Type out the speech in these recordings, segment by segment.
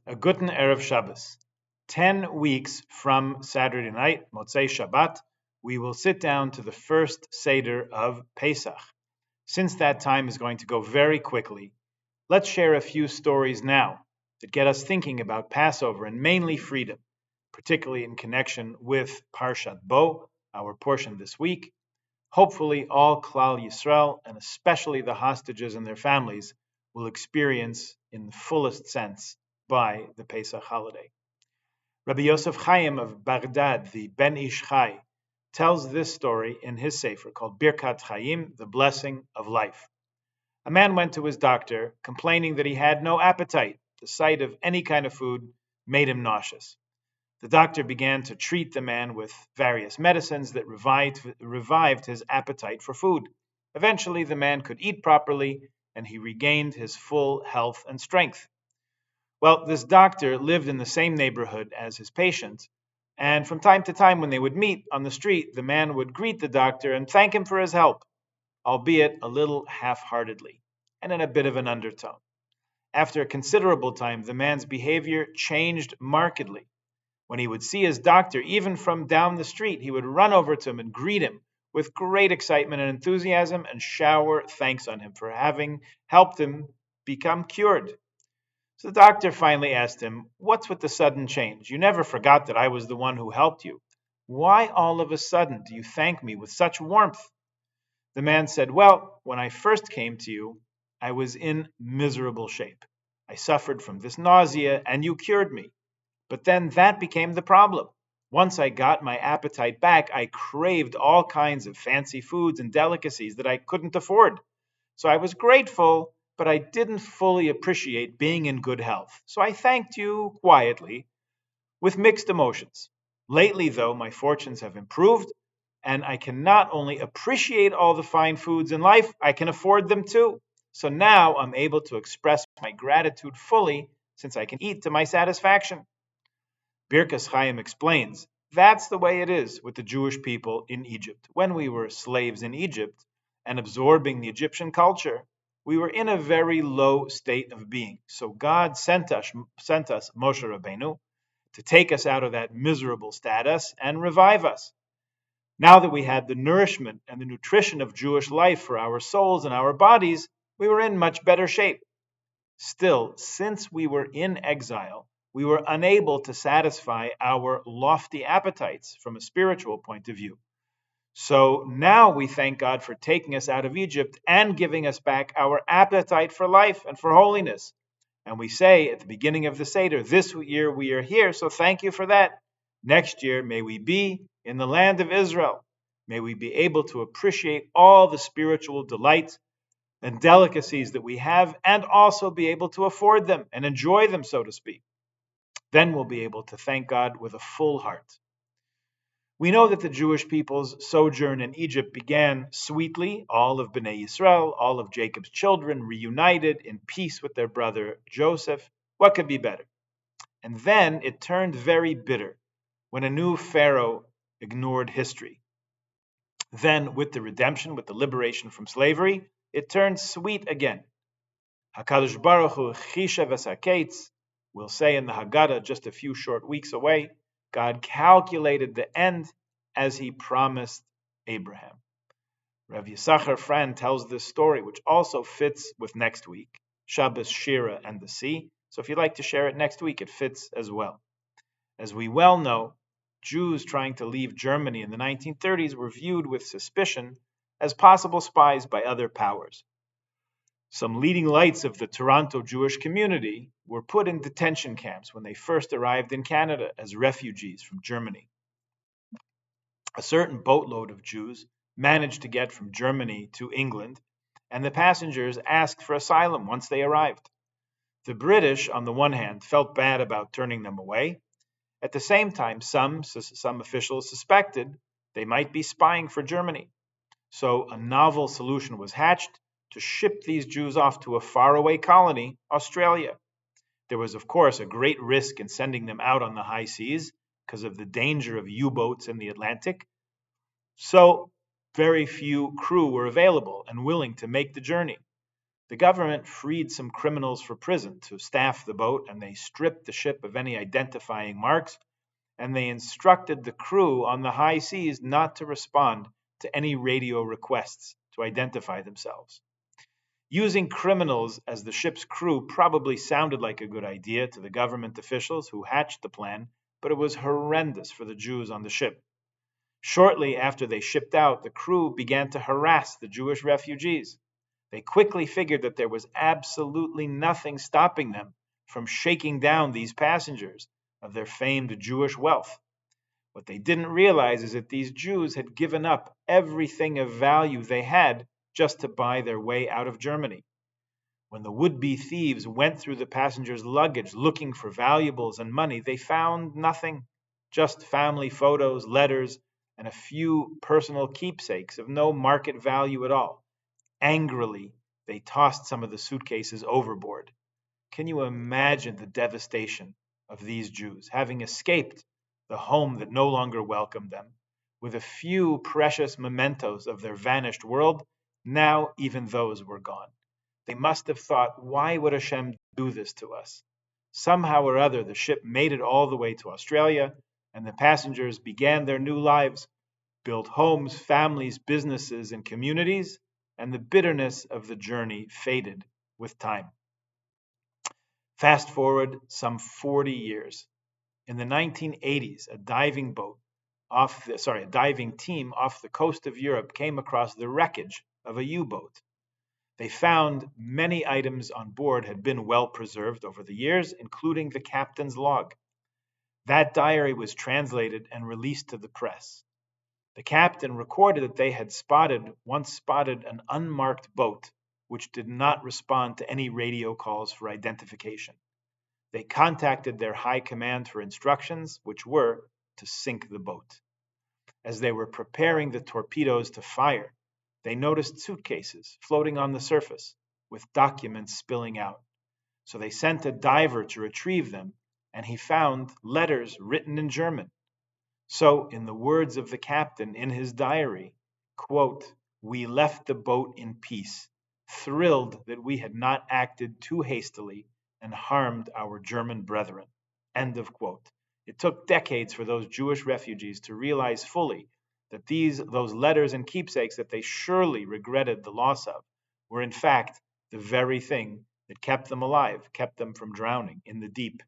A Guten Erev Shabbos. 10 weeks from Saturday night, Motzei Shabbat, we will sit down to the first Seder of Pesach. Since that time is going to go very quickly, let's share a few stories now that get us thinking about Passover and mainly freedom, particularly in connection with Parshat Bo, our portion this week. Hopefully, all Klal Yisrael, and especially the hostages and their families, will experience in the fullest sense by the Pesach holiday. Rabbi Yosef Chaim of Baghdad, the Ben Ish Chai, tells this story in his sefer called Birkat Chaim, the blessing of life. A man went to his doctor complaining that he had no appetite. The sight of any kind of food made him nauseous. The doctor began to treat the man with various medicines that revived his appetite for food. Eventually, the man could eat properly and he regained his full health and strength. Well, this doctor lived in the same neighborhood as his patient, and from time to time when they would meet on the street, the man would greet the doctor and thank him for his help, albeit a little half-heartedly and in a bit of an undertone. After a considerable time, the man's behavior changed markedly. When he would see his doctor, even from down the street, he would run over to him and greet him with great excitement and enthusiasm and shower thanks on him for having helped him become cured. So the doctor finally asked him, "What's with the sudden change? You never forgot that I was the one who helped you. Why all of a sudden do you thank me with such warmth?" The man said, "Well, when I first came to you, I was in miserable shape. I suffered from this nausea, and you cured me. But then that became the problem. Once I got my appetite back, I craved all kinds of fancy foods and delicacies that I couldn't afford. So I was grateful, but I didn't fully appreciate being in good health. So I thanked you quietly with mixed emotions. Lately, though, my fortunes have improved, and I can not only appreciate all the fine foods in life, I can afford them too. So now I'm able to express my gratitude fully since I can eat to my satisfaction." Birkas Chaim explains, that's the way it is with the Jewish people in Egypt. When we were slaves in Egypt and absorbing the Egyptian culture, we were in a very low state of being. So God sent us Moshe Rabbeinu to take us out of that miserable status and revive us. Now that we had the nourishment and the nutrition of Jewish life for our souls and our bodies, we were in much better shape. Still, since we were in exile, we were unable to satisfy our lofty appetites from a spiritual point of view. So now we thank God for taking us out of Egypt and giving us back our appetite for life and for holiness. And we say at the beginning of the Seder, this year we are here, so thank you for that. Next year, may we be in the land of Israel. May we be able to appreciate all the spiritual delights and delicacies that we have and also be able to afford them and enjoy them, so to speak. Then we'll be able to thank God with a full heart. We know that the Jewish people's sojourn in Egypt began sweetly, all of Bnei Yisrael, all of Jacob's children reunited in peace with their brother Joseph. What could be better? And then it turned very bitter when a new Pharaoh ignored history. Then with the redemption, with the liberation from slavery, it turned sweet again. HaKadosh Baruch Hu Chishav HaKetz, we'll say in the Haggadah just a few short weeks away, God calculated the end as he promised Abraham. Rav Yisachar Fran tells this story, which also fits with next week, Shabbos, Shira, and the sea. So if you'd like to share it next week, it fits as well. As we well know, Jews trying to leave Germany in the 1930s were viewed with suspicion as possible spies by other powers. Some leading lights of the Toronto Jewish community were put in detention camps when they first arrived in Canada as refugees from Germany. A certain boatload of Jews managed to get from Germany to England, and the passengers asked for asylum once they arrived. The British, on the one hand, felt bad about turning them away. At the same time, some officials suspected they might be spying for Germany. So a novel solution was hatched to ship these Jews off to a faraway colony, Australia. There was, of course, a great risk in sending them out on the high seas because of the danger of U-boats in the Atlantic. So very few crew were available and willing to make the journey. The government freed some criminals for prison to staff the boat, and they stripped the ship of any identifying marks, and they instructed the crew on the high seas not to respond to any radio requests to identify themselves. Using criminals as the ship's crew probably sounded like a good idea to the government officials who hatched the plan, but it was horrendous for the Jews on the ship. Shortly after they shipped out, the crew began to harass the Jewish refugees. They quickly figured that there was absolutely nothing stopping them from shaking down these passengers of their famed Jewish wealth. What they didn't realize is that these Jews had given up everything of value they had just to buy their way out of Germany. When the would-be thieves went through the passengers' luggage looking for valuables and money, they found nothing, just family photos, letters, and a few personal keepsakes of no market value at all. Angrily, they tossed some of the suitcases overboard. Can you imagine the devastation of these Jews, having escaped the home that no longer welcomed them, with a few precious mementos of their vanished world? Now even those were gone. They must have thought, why would Hashem do this to us? Somehow or other, the ship made it all the way to Australia, and the passengers began their new lives, built homes, families, businesses, and communities, and the bitterness of the journey faded with time. Fast forward some 40 years. In the 1980s, a diving team off the coast of Europe came across the wreckage of a U-boat. They found many items on board had been well preserved over the years, including the captain's log. That diary was translated and released to the press. The captain recorded that they had once spotted an unmarked boat which did not respond to any radio calls for identification. They contacted their high command for instructions, which were to sink the boat. As they were preparing the torpedoes to fire, they noticed suitcases floating on the surface with documents spilling out. So they sent a diver to retrieve them, and he found letters written in German. So, in the words of the captain in his diary, quote, "We left the boat in peace, thrilled that we had not acted too hastily and harmed our German brethren." End of quote. It took decades for those Jewish refugees to realize fully that those letters and keepsakes that they surely regretted the loss of were in fact the very thing that kept them alive, kept them from drowning in the deep.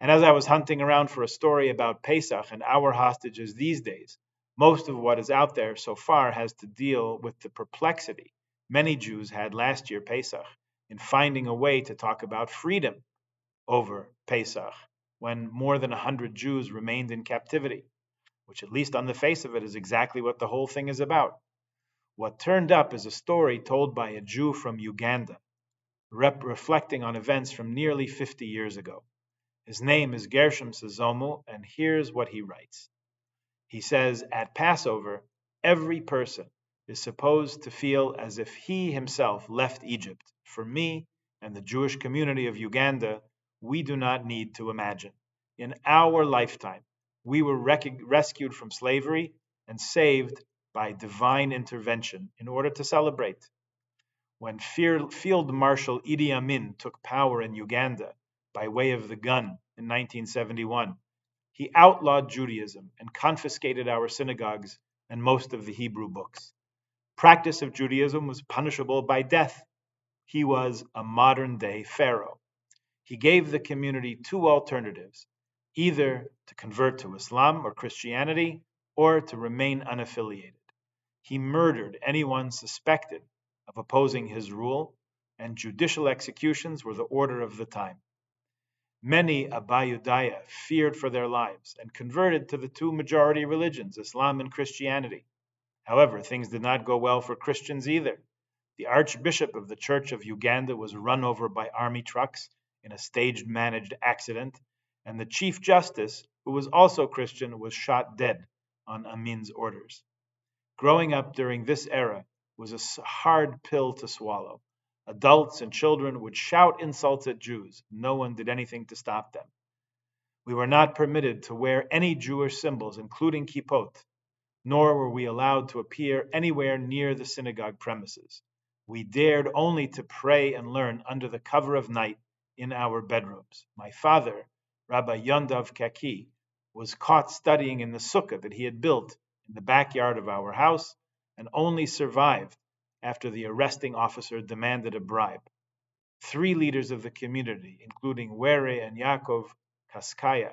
And as I was hunting around for a story about Pesach and our hostages these days, most of what is out there so far has to deal with the perplexity many Jews had last year, Pesach, in finding a way to talk about freedom over Pesach when more than 100 Jews remained in captivity, which at least on the face of it is exactly what the whole thing is about. What turned up is a story told by a Jew from Uganda, reflecting on events from nearly 50 years ago. His name is Gershom Sazomu, and here's what he writes. He says, at Passover, every person is supposed to feel as if he himself left Egypt. For me and the Jewish community of Uganda, we do not need to imagine. In our lifetime, we were rescued from slavery and saved by divine intervention in order to celebrate. When Field Marshal Idi Amin took power in Uganda by way of the gun in 1971, he outlawed Judaism and confiscated our synagogues and most of the Hebrew books. Practice of Judaism was punishable by death. He was a modern-day Pharaoh. He gave the community two alternatives, either to convert to Islam or Christianity or to remain unaffiliated. He murdered anyone suspected of opposing his rule, and judicial executions were the order of the time. Many Abayudaya feared for their lives and converted to the two majority religions, Islam and Christianity. However, things did not go well for Christians either. The Archbishop of the Church of Uganda was run over by army trucks in a staged managed accident, and the Chief Justice, who was also Christian, was shot dead on Amin's orders. Growing up during this era was a hard pill to swallow. Adults and children would shout insults at Jews. No one did anything to stop them. We were not permitted to wear any Jewish symbols, including kippot, nor were we allowed to appear anywhere near the synagogue premises. We dared only to pray and learn under the cover of night in our bedrooms. My father, Rabbi Yondav Kaki, was caught studying in the sukkah that he had built in the backyard of our house and only survived after the arresting officer demanded a bribe. 3 leaders of the community, including Were and Yaakov Kaskaya,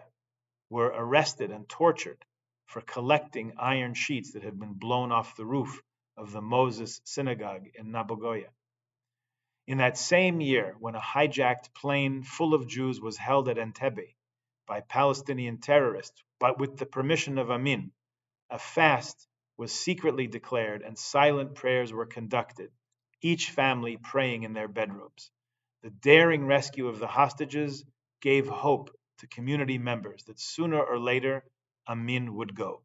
were arrested and tortured for collecting iron sheets that had been blown off the roof of the Moses synagogue in Nabogoya. In that same year, when a hijacked plane full of Jews was held at Entebbe by Palestinian terrorists, but with the permission of Amin, a fast was secretly declared and silent prayers were conducted, each family praying in their bedrooms. The daring rescue of the hostages gave hope to community members that sooner or later Amin would go.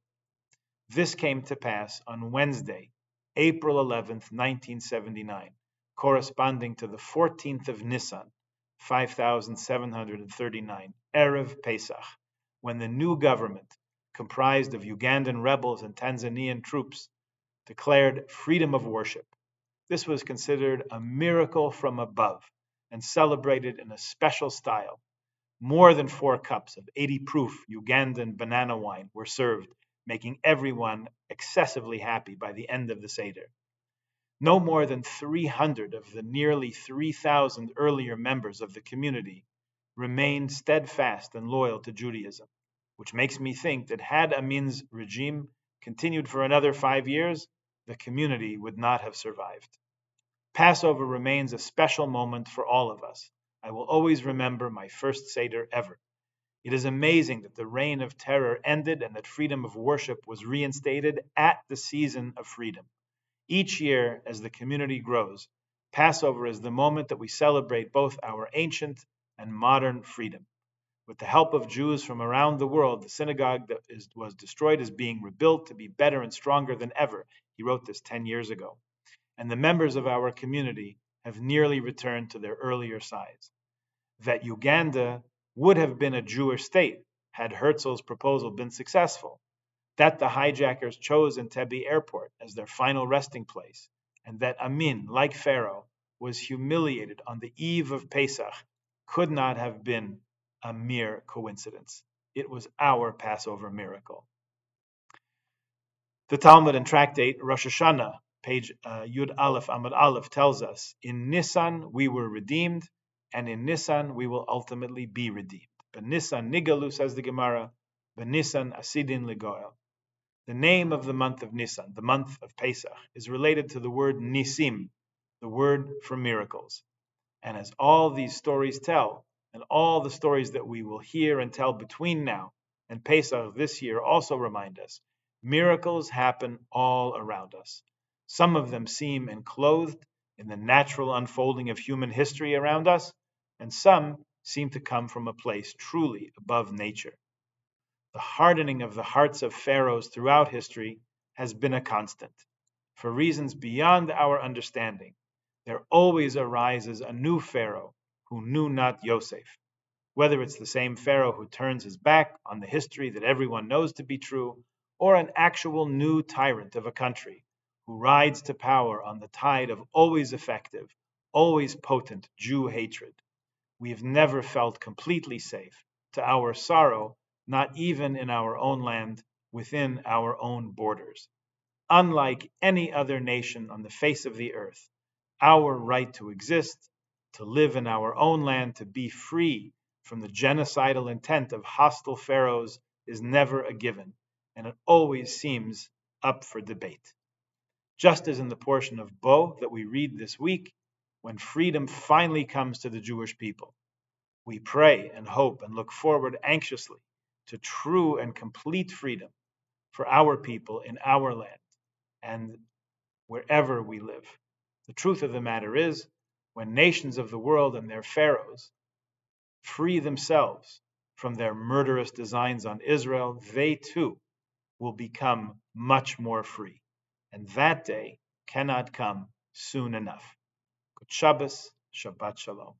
This came to pass on Wednesday, April 11th, 1979, corresponding to the 14th of Nisan, 5739, Erev Pesach, when the new government, comprised of Ugandan rebels and Tanzanian troops, declared freedom of worship. This was considered a miracle from above and celebrated in a special style. More than 4 cups of 80 proof Ugandan banana wine were served, making everyone excessively happy by the end of the Seder. No more than 300 of the nearly 3,000 earlier members of the community remained steadfast and loyal to Judaism, which makes me think that had Amin's regime continued for another 5 years, the community would not have survived. Passover remains a special moment for all of us. I will always remember my first Seder ever. It is amazing that the reign of terror ended and that freedom of worship was reinstated at the season of freedom. Each year, as the community grows, Passover is the moment that we celebrate both our ancient and modern freedom. With the help of Jews from around the world, the synagogue that was destroyed is being rebuilt to be better and stronger than ever. He wrote this 10 years ago. And the members of our community have nearly returned to their earlier size. That Uganda would have been a Jewish state had Herzl's proposal been successful, that the hijackers chose Entebbe Airport as their final resting place, and that Amin, like Pharaoh, was humiliated on the eve of Pesach, could not have been a mere coincidence. It was our Passover miracle. The Talmud and Tractate Rosh Hashanah, page Yud Aleph Amud Aleph, tells us, in Nisan we were redeemed, and in Nisan we will ultimately be redeemed. But Nisan Nigalu, says the Gemara, but Nisan Asidin Ligoel. The name of the month of Nisan, the month of Pesach, is related to the word Nisim, the word for miracles. And as all these stories tell, and all the stories that we will hear and tell between now and Pesach this year also remind us, miracles happen all around us. Some of them seem enclosed in the natural unfolding of human history around us, and some seem to come from a place truly above nature. The hardening of the hearts of pharaohs throughout history has been a constant. For reasons beyond our understanding, there always arises a new pharaoh who knew not Yosef. Whether it's the same pharaoh who turns his back on the history that everyone knows to be true, or an actual new tyrant of a country who rides to power on the tide of always effective, always potent Jew hatred. We have never felt completely safe, to our sorrow, not even in our own land, within our own borders. Unlike any other nation on the face of the earth, our right to exist, to live in our own land, to be free from the genocidal intent of hostile pharaohs is never a given, and it always seems up for debate. Just as in the portion of Bo that we read this week, when freedom finally comes to the Jewish people, we pray and hope and look forward anxiously to true and complete freedom for our people in our land and wherever we live. The truth of the matter is, when nations of the world and their pharaohs free themselves from their murderous designs on Israel, they too will become much more free. And that day cannot come soon enough. Good Shabbos, Shabbat Shalom.